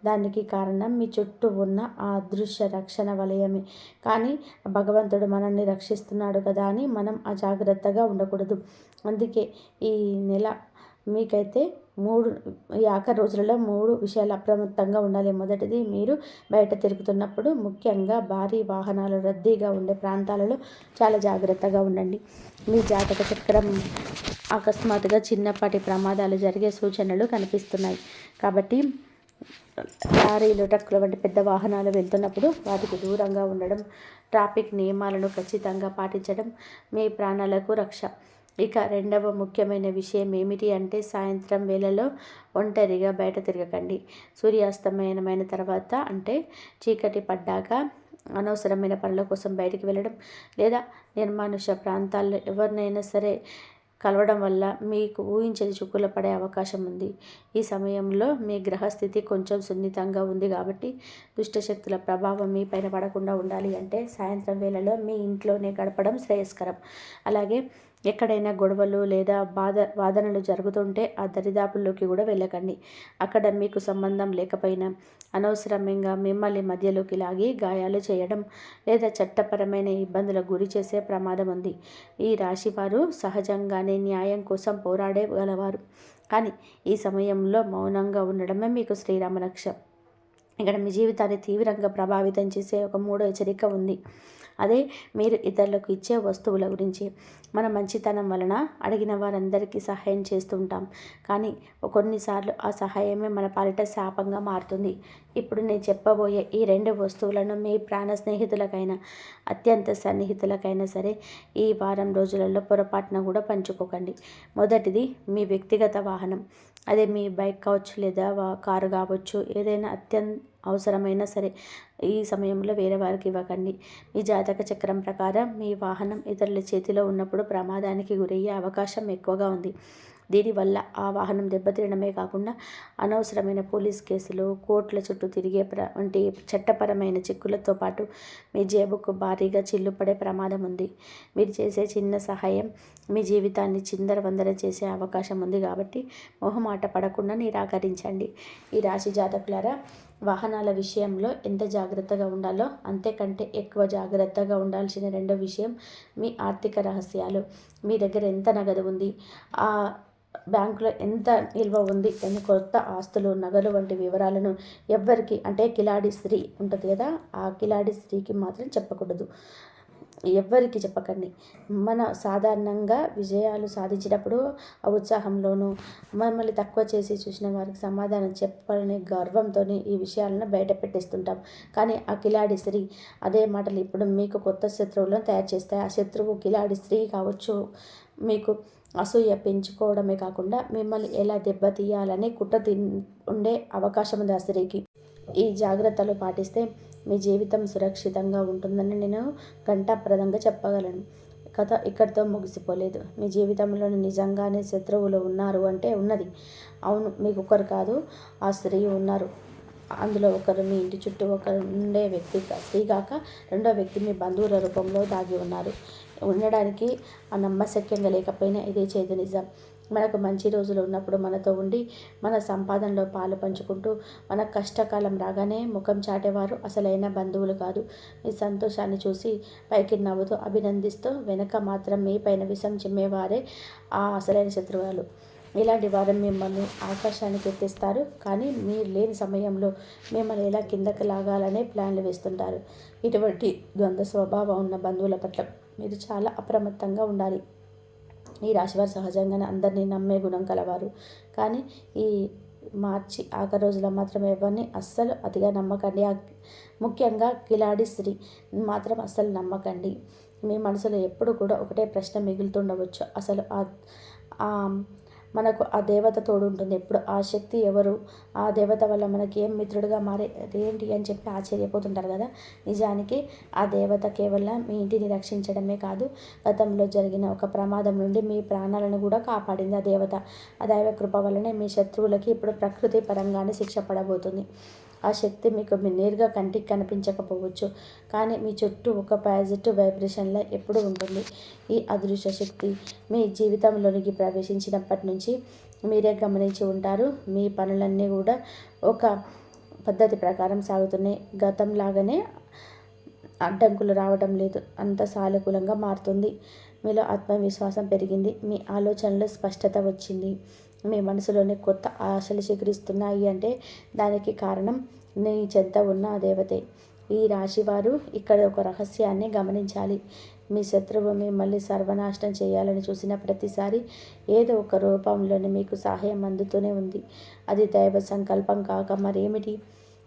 దానికి కారణం మీ చుట్టూ ఉన్న ఆ అదృశ్య రక్షణ వలయమే. కానీ భగవంతుడు మనల్ని రక్షిస్తున్నాడు కదా అని మనం అజాగ్రత్తగా ఉండకూడదు. అందుకే ఈ నెల మీకైతే ఈ ఆఖరి రోజులలో 3 విషయాలు అప్రమత్తంగా ఉండాలి. మొదటిది, మీరు బయట తిరుగుతున్నప్పుడు ముఖ్యంగా భారీ వాహనాలు రద్దీగా ఉండే ప్రాంతాలలో చాలా జాగ్రత్తగా ఉండండి. మీ జాతక చక్రం అకస్మాత్తుగా చిన్నపాటి ప్రమాదాలు జరిగే సూచనలు కనిపిస్తున్నాయి. కాబట్టి లారీలు, ట్రక్కులు వంటి పెద్ద వాహనాలు వెళ్తున్నప్పుడు వాటికి దూరంగా ఉండడం, ట్రాఫిక్ నియమాలను ఖచ్చితంగా పాటించడం మీ ప్రాణాలకు రక్ష. ఇక రెండవ ముఖ్యమైన విషయం ఏమిటి అంటే, సాయంత్రం వేళలో ఒంటరిగా బయట తిరగకండి. సూర్యాస్తమయమైన తర్వాత అంటే చీకటి పడ్డాక అనవసరమైన పనుల కోసం బయటికి వెళ్ళడం లేదా నిర్మానుష్య ప్రాంతాల్లో ఎవరినైనా సరే కలవడం వల్ల మీకు ఊహించని చిక్కులు పడే అవకాశం ఉంది. ఈ సమయంలో మీ గ్రహస్థితి కొంచెం సున్నితంగా ఉంది కాబట్టి దుష్టశక్తుల ప్రభావం మీ పైన పడకుండా ఉండాలి అంటే సాయంత్రం వేళలో మీ ఇంట్లోనే గడపడం శ్రేయస్కరం. అలాగే ఎక్కడైనా గొడవలు లేదా వాదనలు జరుగుతుంటే ఆ దరిదాపుల్లోకి కూడా వెళ్ళకండి. అక్కడ మీకు సంబంధం లేకపోయినా అనవసరంగా మిమ్మల్ని మధ్యలోకి లాగి గాయాలు చేయడం లేదా చట్టపరమైన ఇబ్బందులకు గురి చేసే ప్రమాదం ఉంది. ఈ రాశి వారు సహజంగానే న్యాయం కోసం పోరాడగలవారు, కానీ ఈ సమయంలో మౌనంగా ఉండడమే మీకు శ్రీరామరక్ష. ఇక్కడ మీ జీవితాన్ని తీవ్రంగా ప్రభావితం చేసే ఒక మూడో హెచ్చరిక ఉంది. అదే మీరు ఇతరులకు ఇచ్చే వస్తువుల గురించి. మన మంచితనం వలన అడిగిన వారందరికీ సహాయం చేస్తుంటాం, కానీ కొన్నిసార్లు ఆ సహాయమే మన పాలిట శాపంగా మారుతుంది. ఇప్పుడు నేను చెప్పబోయే ఈ 2 వస్తువులను మీ ప్రాణ స్నేహితులకైనా అత్యంత సన్నిహితులకైనా సరే ఈ వారం రోజులలో పొరపాటున కూడా పంచుకోకండి. మొదటిది మీ వ్యక్తిగత వాహనం. అదే మీ బైక్ కావచ్చు లేదా కారు కావచ్చు, ఏదైనా అవసరమైనా సరే ఈ సమయంలో వేరే వారికి ఇవ్వకండి. మీ జాతక చక్రం ప్రకారం మీ వాహనం ఇతరుల చేతిలో ఉన్నప్పుడు ప్రమాదానికి గురయ్యే అవకాశం ఎక్కువగా ఉంది. దీనివల్ల ఆ వాహనం దెబ్బతినడమే కాకుండా అనవసరమైన పోలీస్ కేసులు, కోర్టుల చుట్టూ తిరిగే వంటి చట్టపరమైన చిక్కులతో పాటు మీ జేబుకు భారీగా చిల్లుపడే ప్రమాదం ఉంది. మీరు చేసే చిన్న సహాయం మీ జీవితాన్ని చిందరవందర చేసే అవకాశం ఉంది కాబట్టి మొహమాట పడకుండా నిరాకరించండి. ఈ రాశి జాతకులారా, వాహనాల విషయంలో ఎంత జాగ్రత్తగా ఉండాలో అంతేకంటే ఎక్కువ జాగ్రత్తగా ఉండాల్సిన రెండో విషయం మీ ఆర్థిక రహస్యాలు. మీ దగ్గర ఎంత నగదు ఉంది, ఆ బ్యాంకులో ఎంత నిల్వ ఉంది, ఎన్ని కొత్త ఆస్తులు, నగలు వంటి వివరాలను ఎవ్వరికి, అంటే కిలాడి స్త్రీ ఉంటుంది కదా, ఆ కిలాడి స్త్రీకి మాత్రం చెప్పకూడదు. ఎవ్వరికి చెప్పకండి. మన సాధారణంగా విజయాలు సాధించినప్పుడు ఆ ఉత్సాహంలోనూ మమ్మల్ని తక్కువ చేసి చూసిన వారికి సమాధానం చెప్పాలనే గర్వంతో ఈ విషయాలను బయట పెట్టేస్తుంటాం. కానీ ఆ కిలాడి స్త్రీ అదే మాటలు ఇప్పుడు మీకు కొత్త శత్రువులను తయారు చేస్తాయి. ఆ శత్రువు కిలాడి స్త్రీ కావచ్చు, మీకు అసూయ పెంచుకోవడమే కాకుండా మిమ్మల్ని ఎలా దెబ్బతీయాలని ఉండే అవకాశం ఉంది ఆ స్త్రీకి. ఈ జాగ్రత్తలు పాటిస్తే మీ జీవితం సురక్షితంగా ఉంటుందని నేను ఘంటాప్రదంగా చెప్పగలను. కథ ఇక్కడితో ముగిసిపోలేదు. మీ జీవితంలో నిజంగానే శత్రువులు ఉన్నారు అంటే ఉన్నది. అవును, మీకు ఒకరు కాదు, ఆ స్త్రీ ఉన్నారు. అందులో ఒకరు మీ ఇంటి చుట్టూ ఒకరు ఉండే వ్యక్తి స్త్రీ కాక రెండో వ్యక్తి మీ బంధువుల రూపంలో దాగి ఉన్నారు. ఉండడానికి ఆ నమ్మశక్యంగా లేకపోయినా ఇదే చేదు నిజం. మనకు మంచి రోజులు ఉన్నప్పుడు మనతో ఉండి మన సంపాదనలో పాలు పంచుకుంటూ మన కష్టకాలం రాగానే ముఖం చాటేవారు అసలైన బంధువులు కాదు. మీ సంతోషాన్ని చూసి పైకి నవ్వుతూ అభినందిస్తూ వెనక మాత్రం మీ పైన విషం చిమ్మేవారే ఆ అసలైన శత్రువులు. ఇలాంటి వారు మిమ్మల్ని ఆకాశానికి ఎత్తిస్తారు, కానీ మీరు లేని సమయంలో మిమ్మల్ని ఎలా కిందకి లాగాలనే ప్లాన్లు వేస్తుంటారు. ఇటువంటి ద్వంద్వ స్వభావం ఉన్న బంధువుల పట్ల మీరు చాలా అప్రమత్తంగా ఉండాలి. ఈ రాశివారు సహజంగానే అందరినీ నమ్మే గుణం కలవారు, కానీ ఈ మార్చి ఆఖరి రోజుల్లో మాత్రం ఎవరిని అస్సలు అతిగా నమ్మకండి. ముఖ్యంగా కిలాడి స్త్రీ మాత్రం అస్సలు నమ్మకండి. మీ మనసులో ఎప్పుడు కూడా ఒకటే ప్రశ్న మిగులుతుండవచ్చు, అసలు మనకు ఆ దేవత తోడు ఉంటుంది ఎప్పుడు, ఆ శక్తి ఎవరు, ఆ దేవత వల్ల మనకి ఏం మిత్రుడిగా మారే అదేంటి అని చెప్పి ఆశ్చర్యపోతుంటారు కదా. నిజానికి ఆ దేవత కేవలం మీ ఇంటిని రక్షించడమే కాదు, గతంలో జరిగిన ఒక ప్రమాదం నుండి మీ ప్రాణాలను కూడా కాపాడింది ఆ దేవత. ఆ దైవ కృప వల్లనే మీ శత్రువులకి ఇప్పుడు ప్రకృతి పరంగానే శిక్ష పడబోతుంది. ఆ శక్తి మీకు నేరుగా కంటికి కనిపించకపోవచ్చు, కానీ మీ చుట్టూ ఒక పాజిటివ్ వైబ్రేషన్లో ఎప్పుడు ఉంటుంది. ఈ అదృశ్య శక్తి మీ జీవితంలోనికి ప్రవేశించినప్పటి నుంచి మీరే గమనించి ఉంటారు. మీ పనులన్నీ కూడా ఒక పద్ధతి ప్రకారం సాగుతున్నాయి. గతంలాగానే అడ్డంకులు రావడం లేదు, అంత సానుకూలంగా మారుతుంది. మీలో ఆత్మవిశ్వాసం పెరిగింది, మీ ఆలోచనలో స్పష్టత వచ్చింది, మీ మనసులోని కొత్త ఆశలు చిగురిస్తున్నాయి అంటే దానికి కారణం నీ చెంత ఉన్న దేవతే. ఈ రాశివారు ఇక్కడ ఒక రహస్యాన్ని గమనించాలి. మీ శత్రువు మిమ్మల్ని సర్వనాశనం చేయాలని చూసిన ప్రతిసారి ఏదో ఒక రూపంలోనే మీకు సహాయం అందుతూనే ఉంది. అది దైవ సంకల్పం కాక మరేమిటి?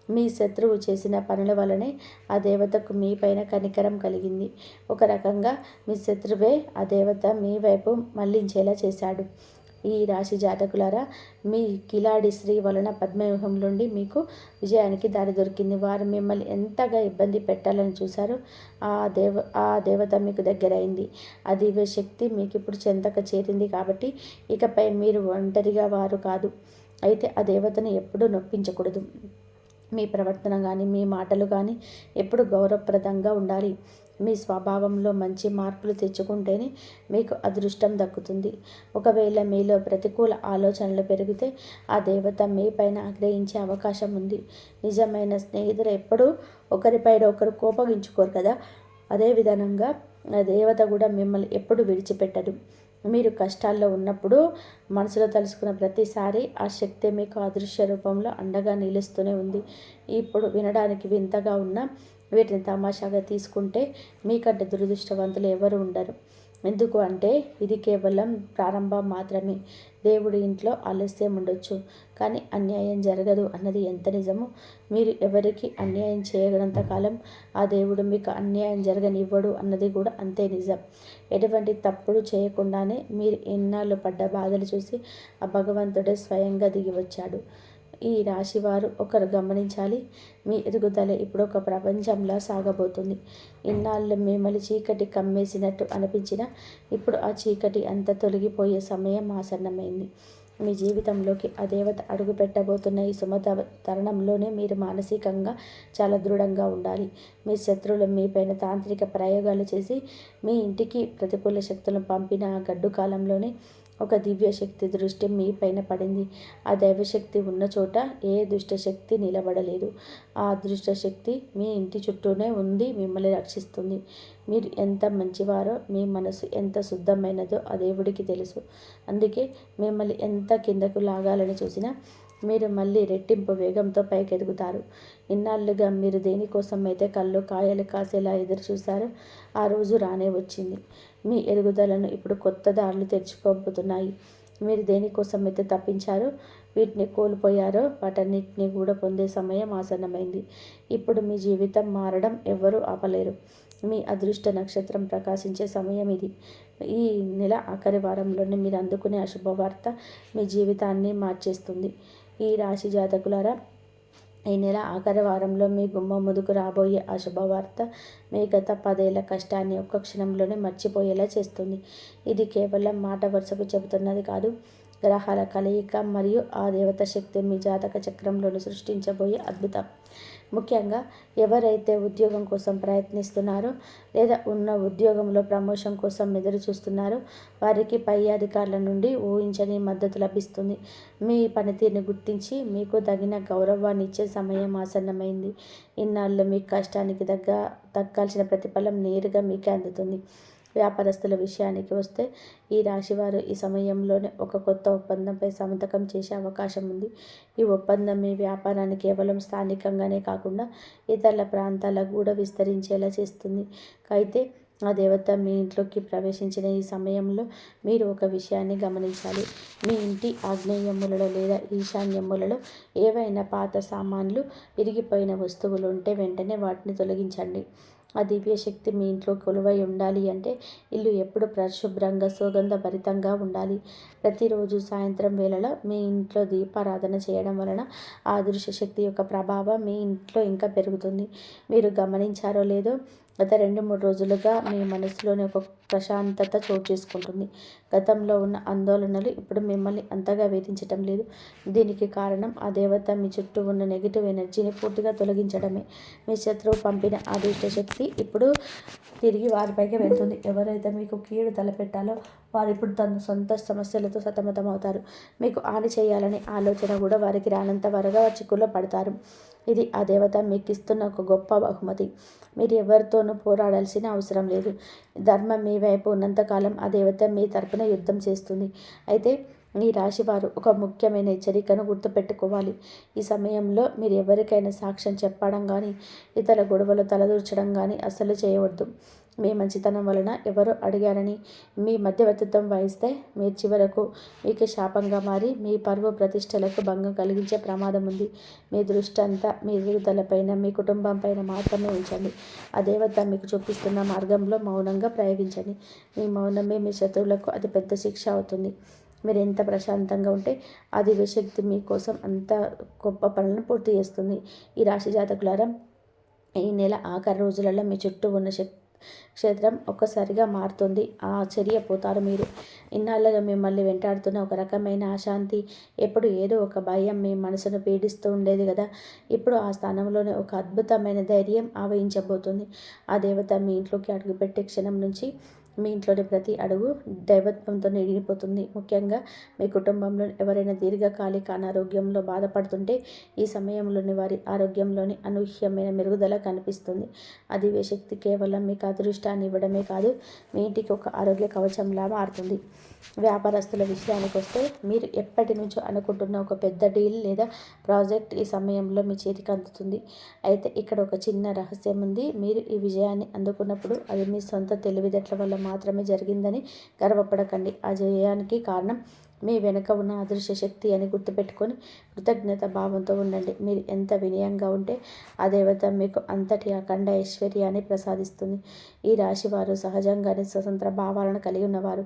మీ శత్రువు చేసిన పనుల వలనే ఆ దేవతకు మీ పైన కనికరం కలిగింది. ఒక రకంగా మీ శత్రువే ఆ దేవత మీ వైపు మళ్లించేలా చేశాడు. ఈ రాశి జాతకులారా, మీ కిలాడి స్త్రీ వలన పద్మవ్యూహం నుండి మీకు విజయానికి దారి దొరికింది. వారు మిమ్మల్ని ఎంతగా ఇబ్బంది పెట్టాలని చూశారో ఆ దేవత మీకు దగ్గరైంది. ఆ దివ్య శక్తి మీకు ఇప్పుడు చెంతక చేరింది. కాబట్టి ఇకపై మీరు ఒంటరిగా వారు కాదు. అయితే ఆ దేవతను ఎప్పుడూ నొప్పించకూడదు. మీ ప్రవర్తన కానీ మీ మాటలు కానీ ఎప్పుడు గౌరవప్రదంగా ఉండాలి. మీ స్వభావంలో మంచి మార్పులు తెచ్చుకుంటేనే మీకు అదృష్టం దక్కుతుంది. ఒకవేళ మీలో ప్రతికూల ఆలోచనలు పెరిగితే ఆ దేవత మీ పైన ఆగ్రహించే అవకాశం ఉంది. నిజమైన స్నేహితులు ఎప్పుడూ ఒకరిపైన ఒకరు కోపగించుకోరు కదా, అదే విధంగా ఆ దేవత కూడా మిమ్మల్ని ఎప్పుడు విడిచిపెట్టదు. మీరు కష్టాల్లో ఉన్నప్పుడు మనసులో తలుసుకున్న ప్రతిసారి ఆ శక్తి మీకు అదృశ్య రూపంలో అండగా నిలుస్తూనే ఉంది. ఇప్పుడు వినడానికి వింతగా ఉన్న వీటిని తమాషాగా తీసుకుంటే మీకంటే దురదృష్టవంతులు ఎవరు ఉండరు. ఎందుకు అంటే ఇది కేవలం ప్రారంభం మాత్రమే. దేవుడి ఇంట్లో ఆలస్యం ఉండొచ్చు, కానీ అన్యాయం జరగదు అన్నది ఎంత నిజమో, మీరు ఎవరికి అన్యాయం చేయగలంత కాలం ఆ దేవుడు మీకు అన్యాయం జరగనివ్వడు అన్నది కూడా అంతే నిజం. ఎటువంటి తప్పుడు చేయకుండానే మీరు ఎన్నాళ్ళు పడ్డ బాధలు చూసి ఆ భగవంతుడే స్వయంగా దిగి వచ్చాడు. ఈ రాశివారు ఒకరు గమనించాలి, మీ ఎదుగుదల ఇప్పుడు ఒక ప్రపంచంలా సాగబోతుంది. ఇన్నాళ్ళు మిమ్మల్ని చీకటి కమ్మేసినట్టు అనిపించినా ఇప్పుడు ఆ చీకటి అంతా తొలగిపోయే సమయం ఆసన్నమైంది. మీ జీవితంలోకి ఆ దేవత అడుగు పెట్టబోతున్న ఈ తరుణంలోనే మీరు మానసికంగా చాలా దృఢంగా ఉండాలి. మీ శత్రువులు మీపైన తాంత్రిక ప్రయోగాలు చేసి మీ ఇంటికి ప్రతికూల శక్తులను పంపిన ఆ గడ్డు కాలంలోనే ఒక దివ్య శక్తి దృష్టి మీ పైన పడింది. ఆ దైవశక్తి ఉన్న చోట ఏ దుష్టశక్తి నిలబడలేదు. ఆ అదృష్టశక్తి మీ ఇంటి చుట్టూనే ఉంది, మిమ్మల్ని రక్షిస్తుంది. మీరు ఎంత మంచివారో, మీ మనసు ఎంత శుద్ధమైనదో ఆ దేవుడికి తెలుసు. అందుకే మిమ్మల్ని ఎంత కిందకు లాగాలని చూసినా మీరు మళ్ళీ రెట్టింపు వేగంతో పైకెదుగుతారు. ఇన్నాళ్ళుగా మీరు దేనికోసం అయితే కళ్ళు కాయలు కాసేలా ఎదురు చూశారో ఆ రోజు రానే వచ్చింది. మీ ఎదుగుదలను ఇప్పుడు కొత్త దారులు తెరుచుకోబోతున్నాయి. మీరు దేనికోసం అయితే తప్పించారో, వీటిని కోల్పోయారో వాటన్నిటిని కూడా పొందే సమయం ఆసన్నమైంది. ఇప్పుడు మీ జీవితం మారడం ఎవ్వరూ ఆపలేరు. మీ అదృష్ట నక్షత్రం ప్రకాశించే సమయం ఇది. ఈ నెల ఆఖరి వారంలోనే మీరు అందుకునే అశుభవార్త మీ జీవితాన్ని మార్చేస్తుంది. ఈ రాశి జాతకులారా, ఈ నెల ఆఖరి వారంలో మీ గుమ్మం ముందుకు రాబోయే ఆ శుభవార్త మీ గత 10 ఏళ్ల కష్టాన్ని ఒక్క క్షణంలోనే మర్చిపోయేలా చేస్తుంది. ఇది కేవలం మాట వరుసకు చెబుతున్నది కాదు, గ్రహాల కలయిక మరియు ఆ దేవత శక్తి మీ జాతక చక్రంలోని సృష్టించబోయే అద్భుతం. ముఖ్యంగా ఎవరైతే ఉద్యోగం కోసం ప్రయత్నిస్తున్నారో లేదా ఉన్న ఉద్యోగంలో ప్రమోషన్ కోసం ఎదురు చూస్తున్నారో వారికి పై అధికారుల నుండి ఊహించని మద్దతు లభిస్తుంది. మీ పనితీరుని గుర్తించి మీకు తగిన గౌరవాన్ని ఇచ్చే సమయం ఆసన్నమైంది. ఇన్నాళ్ళు మీ కష్టానికి దక్కాల్సిన ప్రతిఫలం నేరుగా మీకే అందుతుంది. వ్యాపారస్తుల విషయానికి వస్తే ఈ రాశివారు ఈ సమయంలోనే ఒక కొత్త ఒప్పందంపై సంతకం చేసే అవకాశం ఉంది. ఈ ఒప్పందం మీ వ్యాపారాన్ని కేవలం స్థానికంగానే కాకుండా ఇతర ప్రాంతాలకు కూడా విస్తరించేలా చేస్తుంది. అయితే ఆ దేవత మీ ఇంట్లోకి ప్రవేశించిన ఈ సమయంలో మీరు ఒక విషయాన్ని గమనించాలి. మీ ఇంటి ఆగ్నేయములలో లేదా ఈశాన్యములలో ఏవైనా పాత సామాన్లు, విరిగిపోయిన వస్తువులు ఉంటే వెంటనే వాటిని తొలగించండి. ఆ దివ్యశక్తి మీ ఇంట్లో కొలువై ఉండాలి అంటే ఇల్లు ఎప్పుడు పరిశుభ్రంగా సుగంధభరితంగా ఉండాలి. ప్రతిరోజు సాయంత్రం వేళలో మీ ఇంట్లో దీపారాధన చేయడం వలన ఆ అదృశ్య శక్తి యొక్క ప్రభావం మీ ఇంట్లో ఇంకా పెరుగుతుంది. మీరు గమనించారో లేదో, గత 2-3 రోజులుగా మీ మనసులోని ఒక ప్రశాంతత చోటు చేసుకుంటుంది. గతంలో ఉన్న ఆందోళనలు ఇప్పుడు మిమ్మల్ని అంతగా వేధించటం లేదు. దీనికి కారణం ఆ దేవత మీ చుట్టూ ఉన్న నెగిటివ్ ఎనర్జీని పూర్తిగా తొలగించడమే. మీ శత్రువు పంపిన ఆ దుష్ట శక్తి ఇప్పుడు తిరిగి వారిపైకి వెళ్తుంది. ఎవరైతే మీకు కీడు తలపెట్టాలో వారు ఇప్పుడు తన సొంత సమస్యలతో సతమతమవుతారు. మీకు హాని చేయాలనే ఆలోచన కూడా వారికి రానంత వరగా చిక్కుల్లో పడతారు. ఇది ఆ దేవత మీకు ఇస్తున్న ఒక గొప్ప బహుమతి. మీరు ఎవరితోనూ పోరాడాల్సిన అవసరం లేదు. ధర్మం మీ వైపు ఉన్నంతకాలం ఆ దేవత మీ తరపున యుద్ధం చేస్తుంది. అయితే ఈ రాశివారు ఒక ముఖ్యమైన హెచ్చరికను గుర్తుపెట్టుకోవాలి. ఈ సమయంలో మీరు ఎవరికైనా సాక్ష్యం చెప్పడం కానీ ఇతర గొడవలు తలదూర్చడం కానీ అస్సలు చేయవద్దు. మీ మంచితనం వలన ఎవరు అడిగారని మీ మధ్యవర్తిత్వం వహిస్తే మీరు చివరకు మీకు శాపంగా మారి మీ పరువు ప్రతిష్టలకు భంగం కలిగించే ప్రమాదం ఉంది. మీ దృష్టి అంతా మీ ఎదుగుదలపైన, మీ కుటుంబం పైన మాత్రమే ఉంచండి. ఆ దేవత మీకు చూపిస్తున్న మార్గంలో మౌనంగా ప్రయోగించండి. మీ మౌనమే మీ శత్రువులకు అతి పెద్ద శిక్ష అవుతుంది. మీరు ఎంత ప్రశాంతంగా ఉంటే ఆ దివ్యశక్తి మీకోసం అంత గొప్ప పనులను పూర్తి చేస్తుంది. ఈ రాశి జాతకులారా, ఈ నెల ఆఖరి రోజులలో మీ చుట్టూ ఉన్న క్షేత్రం ఒక్కసారిగా మారుతుంది. ఆశ్చర్యపోతారు మీరు. ఇన్నాళ్ళగా మిమ్మల్ని వెంటాడుతున్న ఒక రకమైన అశాంతి, ఎప్పుడు ఏదో ఒక భయం మీ మనసును పీడిస్తూ ఉండేది కదా, ఇప్పుడు ఆ స్థానంలోనే ఒక అద్భుతమైన ధైర్యం ఆవహించబోతుంది. ఆ దేవత మీ ఇంట్లోకి అడుగుపెట్టే క్షణం నుంచి మీ ఇంట్లోని ప్రతి అడుగు దైవత్వంతో నిండిపోతుంది. ముఖ్యంగా మీ కుటుంబంలో ఎవరైనా దీర్ఘకాలిక అనారోగ్యంలో బాధపడుతుంటే ఈ సమయంలోని వారి ఆరోగ్యంలోని అనూహ్యమైన మెరుగుదల కనిపిస్తుంది. ఆ దివ్యశక్తి కేవలం మీకు అదృష్టాన్ని ఇవ్వడమే కాదు, మీ ఇంటికి ఒక ఆరోగ్య కవచంలా మారుతుంది. వ్యాపారస్తుల విషయానికి వస్తే, మీరు ఎప్పటి నుంచో అనుకుంటున్న ఒక పెద్ద డీల్ లేదా ప్రాజెక్ట్ ఈ సమయంలో మీ చేతికి అందుతుంది. అయితే ఇక్కడ ఒక చిన్న రహస్యం ఉంది. మీరు ఈ విజయాన్ని అందుకున్నప్పుడు అది మీ సొంత తెలివితేటల వల్ల మాత్రమే జరిగిందని గర్వపడకండి. ఆ జయానికి కారణం మీ వెనుక ఉన్న అదృశ్య శక్తి అని గుర్తుపెట్టుకొని కృతజ్ఞత భావంతో ఉండండి. మీరు ఎంత వినయంగా ఉంటే ఆ దేవత మీకు అంతటి అఖండ ఐశ్వర్యాన్ని ప్రసాదిస్తుంది. ఈ రాశి వారు సహజంగానే స్వతంత్ర భావాలను కలిగి ఉన్నవారు.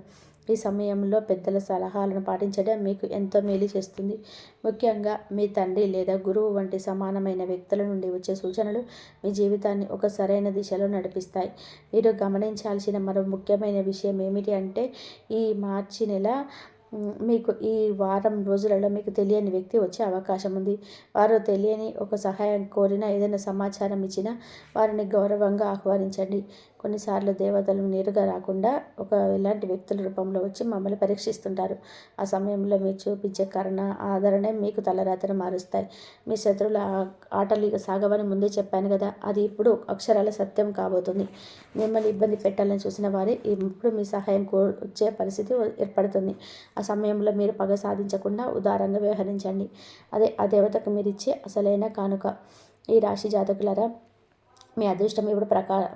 ఈ సమయంలో పెద్దల సలహాలను పాటించడం మీకు ఎంతో మేలు చేస్తుంది. ముఖ్యంగా మీ తండ్రి లేదా గురువు వంటి సమానమైన వ్యక్తుల నుండి వచ్చే సూచనలు మీ జీవితాన్ని ఒక సరైన దిశలో నడిపిస్తాయి. మీరు గమనించాల్సిన మరో ముఖ్యమైన విషయం ఏమిటి అంటే, ఈ మార్చి నెల మీకు ఈ వారం రోజులలో మీకు తెలియని వ్యక్తి వచ్చే అవకాశం ఉంది. వారు తెలియని ఒక సహాయం కోరినా, ఏదైనా సమాచారం ఇచ్చినా వారిని గౌరవంగా ఆహ్వానించండి. కొన్నిసార్లు దేవతలు నేరుగా రాకుండా ఇలాంటి వ్యక్తుల రూపంలో వచ్చి మమ్మల్ని పరీక్షిస్తుంటారు. ఆ సమయంలో మీరు చూపించే కరుణ, ఆదరణే మీకు తలరాతను మారుస్తాయి. మీ శత్రువుల ఆటలు ఇక సాగవని ముందే చెప్పాను కదా, అది ఇప్పుడు అక్షరాల సత్యం కాబోతుంది. మిమ్మల్ని ఇబ్బంది పెట్టాలని చూసిన వారే ఇప్పుడు మీ సహాయం వచ్చే పరిస్థితి ఏర్పడుతుంది. ఆ సమయంలో మీరు పగ సాధించకుండా ఉదారంగా వ్యవహరించండి. అదే ఆ దేవతకు మీరు ఇచ్చే అసలైన కానుక. ఈ రాశి జాతకులారా, మీ అదృష్టం ఇప్పుడు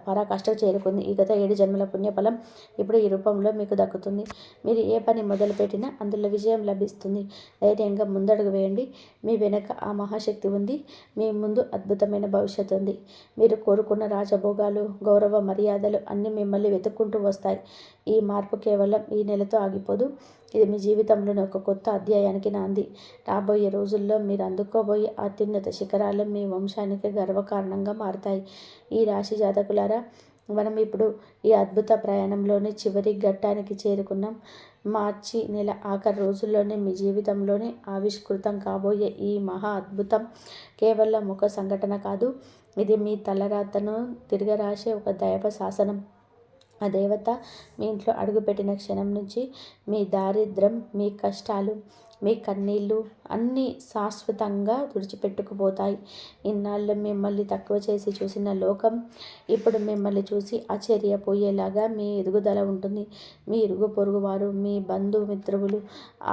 పరాకాష్ఠకు చేరుకుంది. ఈ గత 7 జన్మల పుణ్యఫలం ఇప్పుడు ఈ రూపంలో మీకు దక్కుతుంది. మీరు ఏ పని మొదలుపెట్టినా అందులో విజయం లభిస్తుంది. ధైర్యంగా ముందడుగు వేయండి. మీ వెనక ఆ మహాశక్తి ఉంది. మీ ముందు అద్భుతమైన భవిష్యత్తు ఉంది. మీరు కోరుకున్న రాజభోగాలు, గౌరవ మర్యాదలు అన్నీ మిమ్మల్ని వెతుక్కుంటూ వస్తాయి. ఈ మార్పు కేవలం ఈ నెలతో ఆగిపోదు. ఇది మీ జీవితంలోని ఒక కొత్త అధ్యాయానికి నాంది. రాబోయే రోజుల్లో మీరు అందుకోబోయే అత్యున్నత శిఖరాలు మీ వంశానికి గర్వకారణంగా మారతాయి. ఈ రాశి జాతకులారా, మనం ఇప్పుడు ఈ అద్భుత ప్రయాణంలోని చివరి ఘట్టానికి చేరుకున్నాం. మార్చి నెల ఆఖరి రోజుల్లోనే మీ జీవితంలోనే ఆవిష్కృతం కాబోయే ఈ మహా అద్భుతం కేవలం ఒక సంఘటన కాదు, ఇది మీ తలరాతను తిరగరాసే ఒక దైవ శాసనం. ఆ దేవత మీ ఇంట్లో అడుగుపెట్టిన క్షణం నుంచి మీ దారిద్ర్యం, మీ కష్టాలు, మీ కన్నీళ్ళు అన్నీ శాశ్వతంగా తుడిచిపెట్టుకుపోతాయి. ఇన్నాళ్ళు మిమ్మల్ని తక్కువ చేసి చూసిన లోకం ఇప్పుడు మిమ్మల్ని చూసి ఆశ్చర్యపోయేలాగా మీ ఎదుగుదల ఉంటుంది. మీ ఇరుగు పొరుగు వారు, మీ బంధుమిత్రులు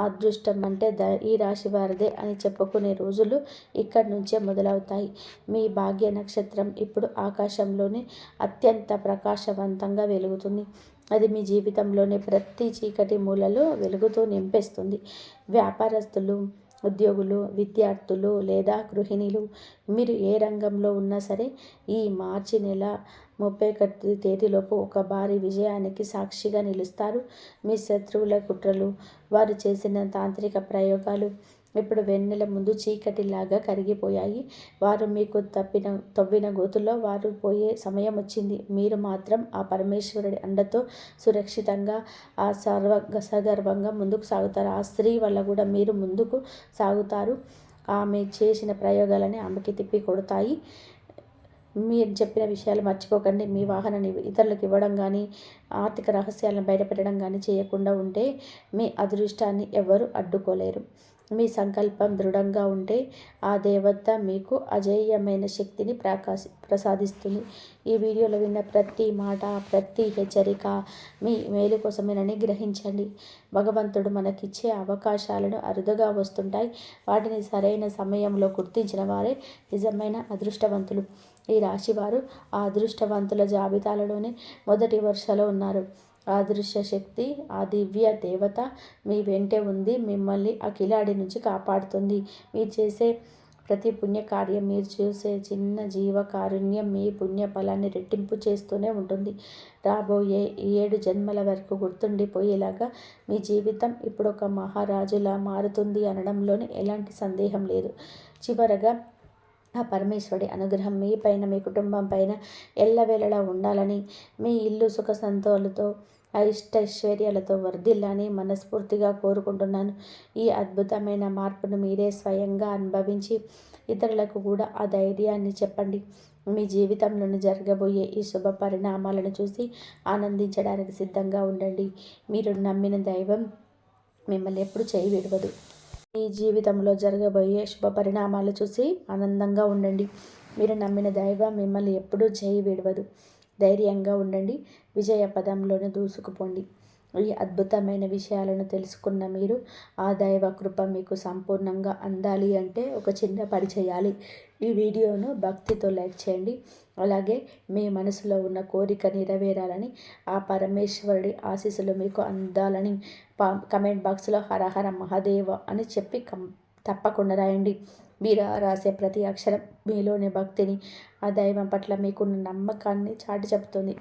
అదృష్టం అంటే ఈ రాశి వారిదే అని చెప్పుకునే రోజులు ఇక్కడి నుంచే మొదలవుతాయి. మీ భాగ్య నక్షత్రం ఇప్పుడు ఆకాశంలోనే అత్యంత ప్రకాశవంతంగా వెలుగుతుంది. అది మీ జీవితంలోని ప్రతి చీకటి మూలలో వెలుగుతో నింపేస్తుంది. వ్యాపారస్తులు, ఉద్యోగులు, విద్యార్థులు లేదా గృహిణులు, మీరు ఏ రంగంలో ఉన్నా సరే ఈ మార్చి నెల 31 తేదీలోపు ఒక భారీ విజయానికి సాక్షిగా నిలుస్తారు. మీ శత్రువుల కుట్రలు, వారు చేసిన తాంత్రిక ప్రయోగాలు ఇప్పుడు వెన్నెల ముందు చీకటిలాగా కరిగిపోయాయి. వారు మీకు తవ్విన గోతుల్లో వారు పోయే సమయం వచ్చింది. మీరు మాత్రం ఆ పరమేశ్వరుడి అండతో సురక్షితంగా సగర్వంగా ముందుకు సాగుతారు. ఆ స్త్రీ వల్ల కూడా మీరు ముందుకు సాగుతారు. ఆమె చేసిన ప్రయోగాలని ఆమెకి తిప్పి కొడతాయి. మీరు చెప్పిన విషయాలు మర్చిపోకండి. మీ వాహనాన్ని ఇతరులకు ఇవ్వడం కానీ, ఆర్థిక రహస్యాలను బయటపెట్టడం కానీ చేయకుండా ఉంటే మీ అదృష్టాన్ని ఎవరు అడ్డుకోలేరు. మీ సంకల్పం దృఢంగా ఉంటే ఆ దేవత మీకు అజేయమైన శక్తిని ప్రసాదిస్తుంది. ఈ వీడియోలో విన్న ప్రతి మాట, ప్రతి హెచ్చరిక మీ మేలు కోసమేనని గ్రహించండి. భగవంతుడు మనకిచ్చే అవకాశాలను అరుదుగా వస్తుంటాయి. వాటిని సరైన సమయంలో గుర్తించిన వారే నిజమైన అదృష్టవంతులు. ఈ రాశివారు ఆ అదృష్టవంతుల జాబితాలలోనే మొదటి వరుసలో ఉన్నారు. ఆ అదృశ్య శక్తి, ఆ దివ్య దేవత మీ వెంటే ఉంది. మిమ్మల్ని ఆ కిలాడి నుంచి కాపాడుతుంది. మీరు చేసే ప్రతి పుణ్యకార్యం, మీరు చూసే చిన్న జీవకారుణ్యం మీ పుణ్య ఫలాన్ని రెట్టింపు చేస్తూనే ఉంటుంది. రాబోయే 7 జన్మల వరకు గుర్తుండిపోయేలాగా మీ జీవితం ఇప్పుడు ఒక మహారాజులా మారుతుంది అనడంలోనే ఎలాంటి సందేహం లేదు. చివరగా ఆ పరమేశ్వరుడి అనుగ్రహం మీ పైన, మీ కుటుంబం పైన ఎల్లవేళలా ఉండాలని, మీ ఇల్లు సుఖ సంతోషాలతో అష్టైశ్వర్యాలతో వర్ధిల్లని మనస్ఫూర్తిగా కోరుకుంటున్నాను. ఈ అద్భుతమైన మార్పును మీరే స్వయంగా అనుభవించి ఇతరులకు కూడా ఆ ధైర్యాన్ని చెప్పండి. మీ జీవితంలోని జరగబోయే ఈ శుభ పరిణామాలను చూసి ఆనందించడానికి సిద్ధంగా ఉండండి. మీరు నమ్మిన దైవం మిమ్మల్ని ఎప్పుడు చేయి విడవదు. మీ జీవితంలో జరగబోయే శుభ పరిణామాలు చూసి ఆనందంగా ఉండండి. మీరు నమ్మిన దైవం మిమ్మల్ని ఎప్పుడూ చేయి విడవదు. ధైర్యంగా ఉండండి. విజయ పదంలోనే దూసుకుపోండి. ఈ అద్భుతమైన విషయాలను తెలుసుకున్న మీరు ఆ దైవ కృప మీకు సంపూర్ణంగా అందాలి అంటే ఒక చిన్న పని చేయాలి. ఈ వీడియోను భక్తితో లైక్ చేయండి. అలాగే మీ మనసులో ఉన్న కోరిక నెరవేరాలని, ఆ పరమేశ్వరుడి ఆశీస్సులు మీకు అందాలని కమెంట్ బాక్స్లో హరహర మహాదేవ అని చెప్పి తప్పకుండా రాయండి. మీరు రాసే ప్రతి అక్షరం మీలోని భక్తిని, ఆ దైవం పట్ల మీకున్న నమ్మకాన్ని చాటి చెబుతుంది.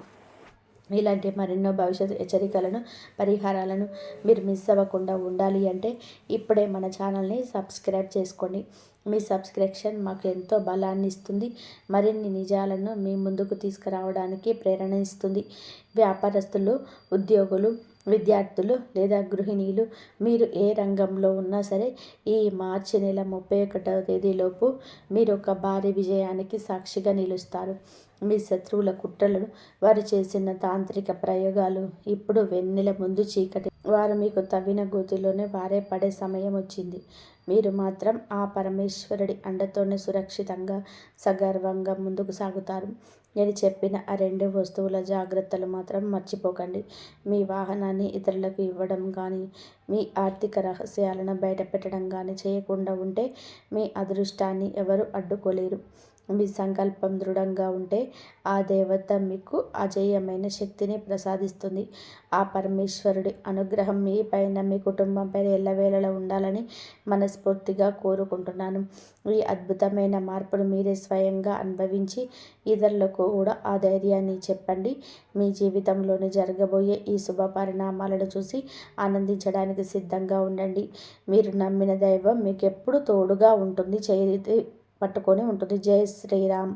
ఇలాంటి మరెన్నో భవిష్యత్తు హెచ్చరికలను, పరిహారాలను మీరు మిస్ అవ్వకుండా ఉండాలి అంటే ఇప్పుడే మన ఛానల్ని సబ్స్క్రైబ్ చేసుకోండి. మీ సబ్స్క్రిప్షన్ మాకు ఎంతో బలాన్ని ఇస్తుంది. మరిన్ని నిజాలను మీ ముందుకు తీసుకురావడానికి ప్రేరణ ఇస్తుంది. వ్యాపారస్తులు, ఉద్యోగులు, విద్యార్థులు లేదా గృహిణీలు, మీరు ఏ రంగంలో ఉన్నా సరే ఈ మార్చి నెల 31వ తేదీలోపు మీరు ఒక భారీ విజయానికి సాక్షిగా నిలుస్తారు. మీ శత్రువుల కుట్రలను, వారు చేసిన తాంత్రిక ప్రయోగాలు ఇప్పుడు వెన్నెల ముందు చీకటి. వారు మీకు తవ్విన గోతిలోనే వారే పడే సమయం వచ్చింది. మీరు మాత్రం ఆ పరమేశ్వరుడి అండతోనే సురక్షితంగా, సగర్వంగా ముందుకు సాగుతారు. నేను చెప్పిన ఆ 2 వస్తువుల జాగ్రత్తలు మాత్రం మర్చిపోకండి. మీ వాహనాన్ని ఇతరులకు ఇవ్వడం కానీ, మీ ఆర్థిక రహస్యాలను బయటపెట్టడం కానీ చేయకుండా ఉంటే మీ అదృష్టాన్ని ఎవరు అడ్డుకోలేరు. మీ సంకల్పం దృఢంగా ఉంటే ఆ దేవత మీకు అజేయమైన శక్తిని ప్రసాదిస్తుంది. ఆ పరమేశ్వరుడి అనుగ్రహం మీ పైన, మీ కుటుంబం పైన ఎల్లవేళలా ఉండాలని మనస్ఫూర్తిగా కోరుకుంటున్నాను. ఈ అద్భుతమైన మార్పును మీరే స్వయంగా అనుభవించి ఇతరులకు కూడా ఆ ధైర్యాన్ని చెప్పండి. మీ జీవితంలోని జరగబోయే ఈ శుభ పరిణామాలను చూసి ఆనందించడానికి సిద్ధంగా ఉండండి. మీరు నమ్మిన దైవం మీకు ఎప్పుడు తోడుగా ఉంటుంది, చేయి పట్టుకొని ఉంటుంది. జై శ్రీరామ్.